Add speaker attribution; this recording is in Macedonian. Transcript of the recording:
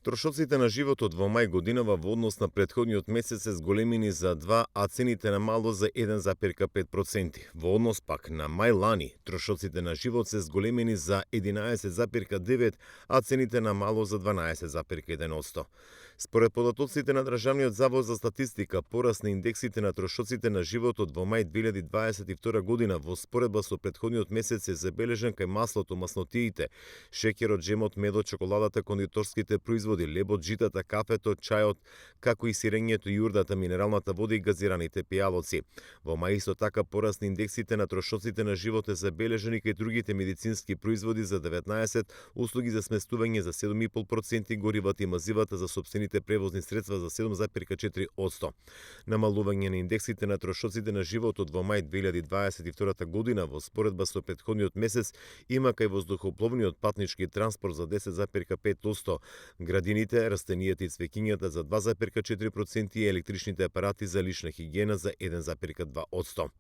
Speaker 1: Трошоците на животот во мај годинава во однос на претходниот месец се зголемени за 2, а цените на мало за 1,5%. Во однос пак на мај лани, трошоците на живот се зголемени за 11,9, а цените на мало за 12,1%. Според податоците на Државниот завод за статистика, пораст на индексите на трошоците на животот во мај 2022 година во споредба со претходниот месец е забележен кај маслото, маснотиите, шеќерот, джемот, медот, чоколадата, кондиторските производи, лебот, житата, кафето, чајот, како и сирењето, јурдата, минералната вода и газираните пијалоци. Во мај исто така пораст на индексите на трошоците на живот е забележен и кај другите медицински производи за 19, услуги за сместување за 7,5%, горивата и мазивата за сопствените превозни средства за 7,4%. Намалување на индексите на трошоците на животот во мај 2022 година во споредба со претходниот месец има кај воздухопловниот патнички транспорт за 10,5%, градините, растенијата и цвеќињата за 2,4% и електричните апарати за лична хигиена за 1,2%.